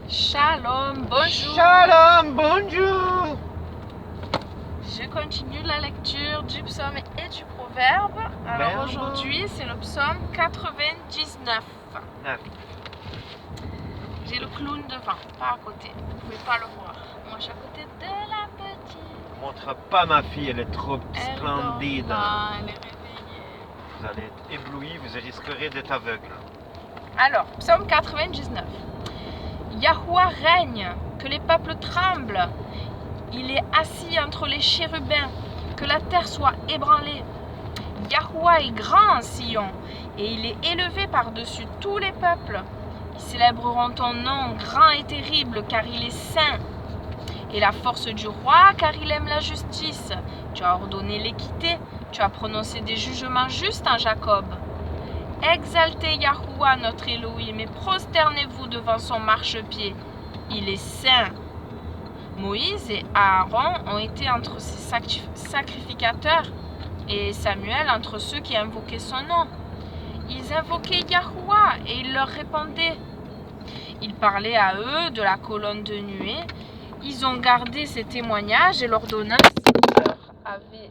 Shalom, bonjour. Shalom, bonjour. Je continue la lecture du psaume et du proverbe. Alors aujourd'hui, c'est le psaume 99. 9. J'ai le clown devant, pas à côté. Vous pouvez pas le voir. Moi, je suis à côté de la petite. Montre pas ma fille, elle est trop Elle splendide. dort pas, elle est réveillée. Vous allez être ébloui, vous risquerez d'être aveugle. Alors, psaume 99. Yahuwah règne, que les peuples tremblent. Il est assis entre les chérubins, que la terre soit ébranlée. Yahuwah est grand en Sion, et il est élevé par-dessus tous les peuples. Ils célébreront ton nom grand et terrible, car il est saint. Et la force du roi, car il aime la justice. Tu as ordonné l'équité, tu as prononcé des jugements justes en Jacob. Exaltez Yahuwah notre Elohim et prosternez-vous devant son marchepied. Il est saint. Moïse et Aaron ont été entre ses sacrificateurs et Samuel entre ceux qui invoquaient son nom. Ils invoquaient Yahuwah et il leur répondait. Il parlait à eux de la colonne de nuée. Ils ont gardé ses témoignages et l'ordonnance qu'il leur avait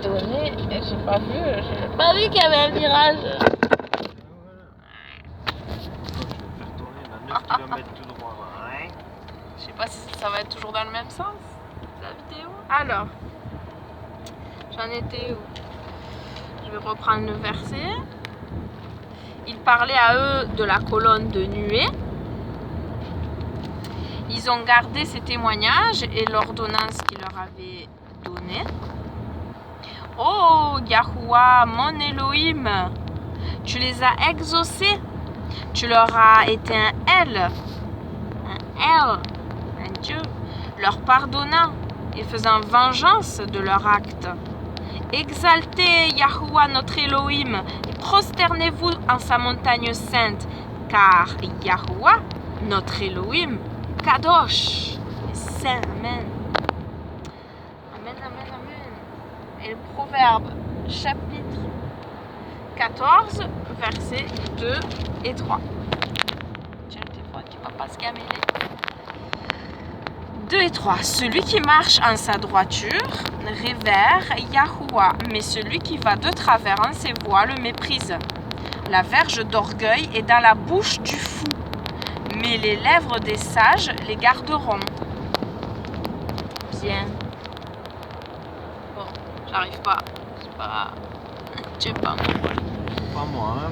donné. J'ai pas vu qu'il y avait un virage. Je vais faire tourner là 9 km tout droit. Hein? Je sais pas si ça va être toujours dans le même sens, la vidéo. Alors, j'en étais où? Je vais reprendre le verset. Il parlait à eux de la colonne de nuée. Ils ont gardé ses témoignages et l'ordonnance qu'il leur avait donnée. Oh, Yahuwah, mon Elohim, tu les as exaucés. Tu leur as été un Dieu, leur pardonnant et faisant vengeance de leurs actes. Exaltez Yahuwah notre Elohim et prosternez-vous en sa montagne sainte, car Yahuwah notre Elohim, Kadosh, est saint. Amen. Amen, amen, amen. Et le proverbe, chapitre 14, versets 2 et 3. Tiens, le téléphone qui ne va pas se gameler. 2 et 3. Celui qui marche en sa droiture révère Yahuwah, mais celui qui va de travers en ses voies le méprise. La verge d'orgueil est dans la bouche du fou, mais les lèvres des sages les garderont. Bien. Bon, j'arrive pas. C'est pas... Je sais pas. Pas moi, hein?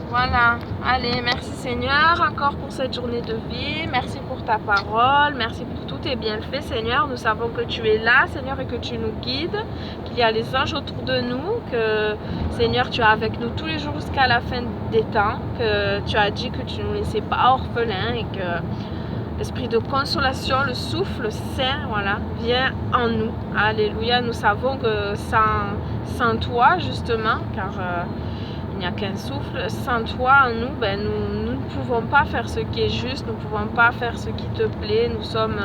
Voilà, allez, merci Seigneur encore pour cette journée de vie, merci pour ta parole, merci pour tous tes bienfaits Seigneur, nous savons que tu es là Seigneur et que tu nous guides, qu'il y a les anges autour de nous, que Seigneur tu es avec nous tous les jours jusqu'à la fin des temps, que tu as dit que tu ne nous laissais pas orphelins et que l'esprit de consolation, le souffle saint, voilà, vient en nous, alléluia, nous savons que sans toi justement, car... il n'y a qu'un souffle. Sans toi, en nous, nous ne pouvons pas faire ce qui est juste, nous ne pouvons pas faire ce qui te plaît. Nous sommes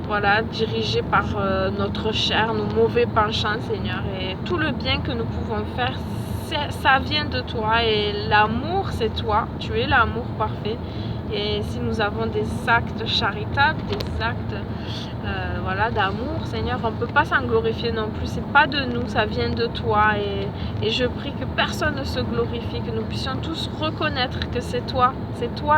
voilà, dirigés par notre chair, nos mauvais penchants, Seigneur. Et tout le bien que nous pouvons faire, ça vient de toi. Et l'amour, c'est toi. Tu es l'amour parfait. Et si nous avons des actes charitables, des actes voilà, d'amour, Seigneur, on ne peut pas s'en glorifier non plus. C'est pas de nous, ça vient de toi. Et je prie que personne ne se glorifie, que nous puissions tous reconnaître que c'est toi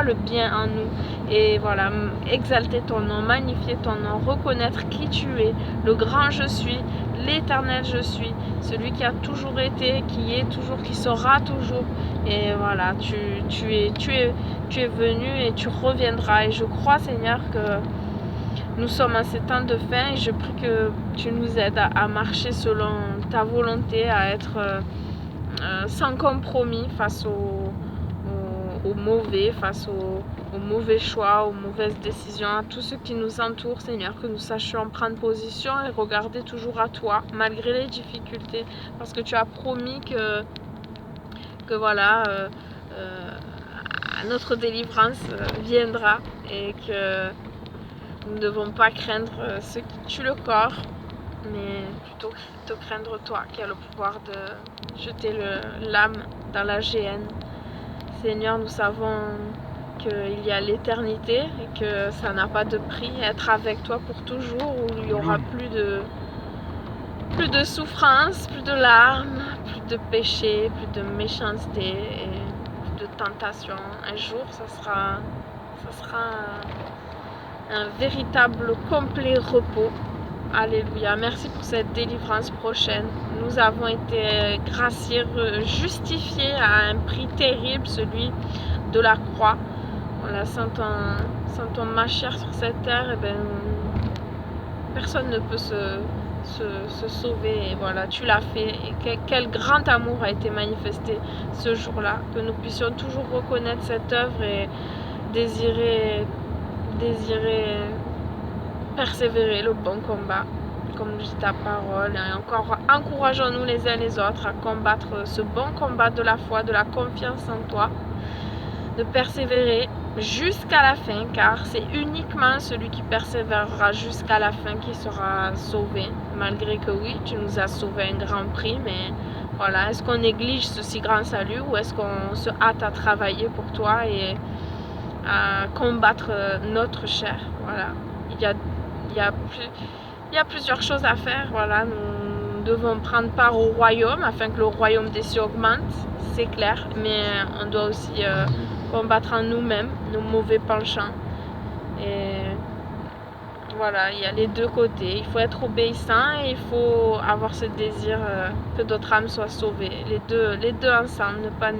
le bien en nous. Et voilà, exalter ton nom, magnifier ton nom, reconnaître qui tu es, le grand je suis, l'éternel je suis, celui qui a toujours été, qui est toujours, qui sera toujours. Et voilà, tu es venu et tu reviendras. Et je crois, Seigneur, que nous sommes en ces temps de fin et je prie que tu nous aides à marcher selon ta volonté, à être sans compromis face au mauvais, face aux mauvais choix, aux mauvaises décisions, à tout ce qui nous entoure, Seigneur, que nous sachions prendre position et regarder toujours à toi, malgré les difficultés, parce que tu as promis que voilà, notre délivrance viendra et que nous ne devons pas craindre ceux qui tuent le corps, mais plutôt te craindre toi qui as le pouvoir de jeter l'âme dans la géhenne. Seigneur, nous savons qu'il y a l'éternité et que ça n'a pas de prix. Être avec toi pour toujours, où il n'y aura plus de souffrance, plus de larmes, plus de péché, plus de méchanceté et plus de tentation. Un jour, ça sera un véritable complet repos. Alléluia. Merci pour cette délivrance prochaine. Nous avons été graciés, justifiés à un prix terrible, celui de la croix. Voilà, sans ton machère sur cette terre, eh ben, personne ne peut se sauver. Et voilà, tu l'as fait. Et quel grand amour a été manifesté ce jour-là. Que nous puissions toujours reconnaître cette œuvre et désirer persévérer le bon combat, comme dit ta parole. Et encore, encourageons-nous les uns les autres à combattre ce bon combat de la foi, de la confiance en toi, de persévérer jusqu'à la fin, car c'est uniquement celui qui persévérera jusqu'à la fin qui sera sauvé, malgré que oui, tu nous as sauvé un grand prix, mais voilà, est-ce qu'on néglige ce si grand salut ou est-ce qu'on se hâte à travailler pour toi et à combattre notre chair? Voilà, il y a plusieurs choses à faire. Voilà, nous devons prendre part au royaume afin que le royaume des cieux augmente, c'est clair, mais on doit aussi combattre en nous-mêmes nos mauvais penchants. Et voilà, il y a les deux côtés. Il faut être obéissant et il faut avoir ce désir que d'autres âmes soient sauvées. Les deux ensemble, ne pas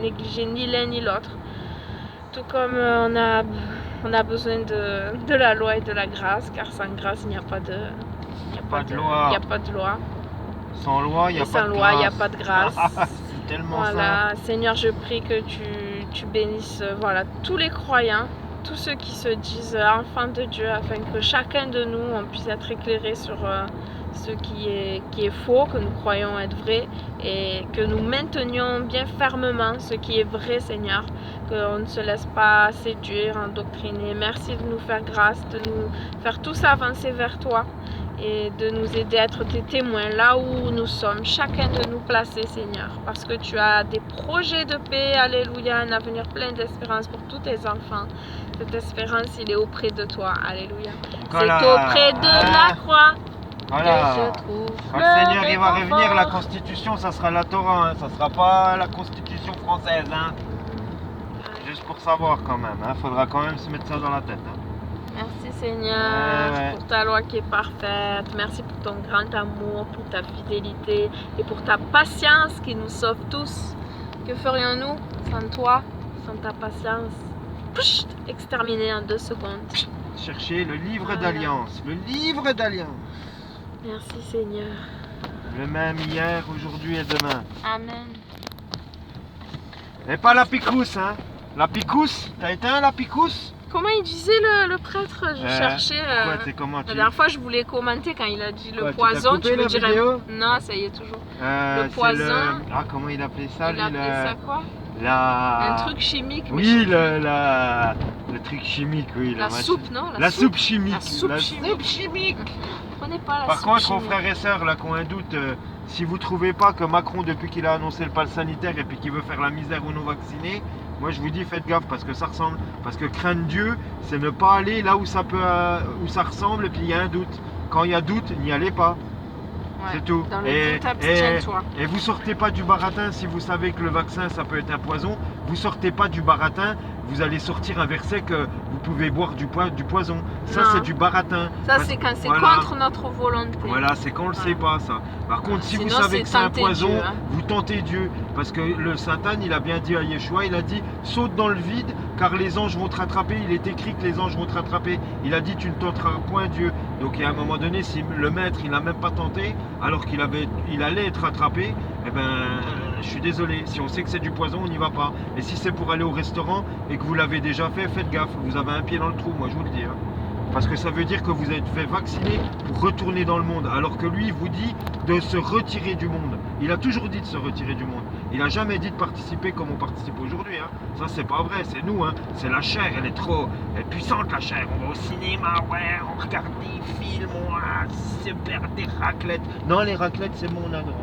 négliger ni l'un ni l'autre. Tout comme on a besoin de la loi et de la grâce, car sans grâce, il n'y a pas de loi. Il n'y a pas de loi. Sans loi, il n'y a, a pas de grâce. C'est tellement voilà, ça. Seigneur, je prie que tu bénisses voilà, tous les croyants, tous ceux qui se disent enfants de Dieu, afin que chacun de nous, on puisse être éclairé sur ce qui est faux, que nous croyons être vrai, et que nous maintenions bien fermement ce qui est vrai, Seigneur, qu'on ne se laisse pas séduire, endoctriner. Merci de nous faire grâce, de nous faire tous avancer vers toi et de nous aider à être tes témoins là où nous sommes, chacun de nous placer, Seigneur, parce que tu as des projets de paix, alléluia, un avenir plein d'espérance pour tous tes enfants. Cette espérance, il est auprès de toi, alléluia. Voilà. C'est auprès de la croix. Voilà. Quand le Seigneur il va revenir, la Constitution, ça sera la Torah, hein. Ça sera pas la Constitution française. Hein. Juste pour savoir quand même, hein. Faudra quand même se mettre ça dans la tête. Hein. Merci Seigneur pour ta loi qui est parfaite. Merci pour ton grand amour, pour ta fidélité et pour ta patience qui nous sauve tous. Que ferions-nous sans toi, sans ta patience? Pshht, exterminé en 2 secondes. Cherchez le livre d'alliance, le livre d'alliance. Merci Seigneur. Le même hier, aujourd'hui et demain. Amen. Et pas la picousse, hein. La picousse, t'as éteint la picousse? Comment il disait le prêtre? Je cherchais. Comment la dernière fois, je voulais commenter quand il a dit le poison. Tu me dirais. Non, ça y est toujours. Le poison. Comment il appelait ça? Il appelait ça quoi? Un truc chimique. Oui, le truc chimique, oui. La soupe, non? La soupe chimique. La soupe chimique. Prenez pas la Par soupe contre, chimique. aux frères et sœurs là qui ont un doute, si vous trouvez pas que Macron, depuis qu'il a annoncé le pass sanitaire et puis qu'il veut faire la misère aux non-vaccinés, moi je vous dis faites gaffe parce que ça ressemble. Parce que craindre Dieu, c'est ne pas aller là où ça ressemble et puis il y a un doute. Quand il y a doute, n'y allez pas. Ouais, c'est tout. Dans le doute, abstiens-toi. Et vous sortez pas du baratin si vous savez que le vaccin ça peut être un poison. Vous sortez pas du baratin, vous allez sortir un verset que vous pouvez boire du poison. Ça c'est du baratin. Ça c'est quand c'est contre notre volonté. Voilà, c'est quand on le sait pas ça. Par contre, si sinon, vous savez que c'est un poison, Dieu, hein. vous tentez Dieu. Parce que le Satan, il a bien dit à Yeshua, il a dit saute dans le vide car les anges vont te rattraper. Il est écrit que les anges vont te rattraper. Il a dit tu ne tenteras point Dieu. Donc à un moment donné, si le maître il n'a même pas tenté, alors qu'il allait être rattrapé, eh ben je suis désolé, si on sait que c'est du poison, on n'y va pas. Et si c'est pour aller au restaurant et que vous l'avez déjà fait, faites gaffe, vous avez un pied dans le trou, moi je vous le dis. Hein. Parce que ça veut dire que vous êtes fait vacciner pour retourner dans le monde. Alors que lui, il vous dit de se retirer du monde. Il a toujours dit de se retirer du monde. Il n'a jamais dit de participer comme on participe aujourd'hui. Hein. Ça, c'est pas vrai, c'est nous. Hein. C'est la chair, elle est puissante la chair. On va au cinéma, ouais, on regarde des films, on va se faire des raclettes. Non, les raclettes, c'est mon adresse.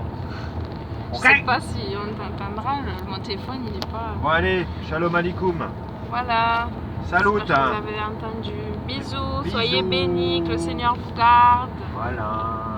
Je Ok. sais pas si on t'entendra, mon téléphone il est pas... Bon allez, shalom alikoum. Voilà. Salut. J'espère que vous avez entendu. Bisous, Bisous. soyez bénis, que le Seigneur vous garde. Voilà.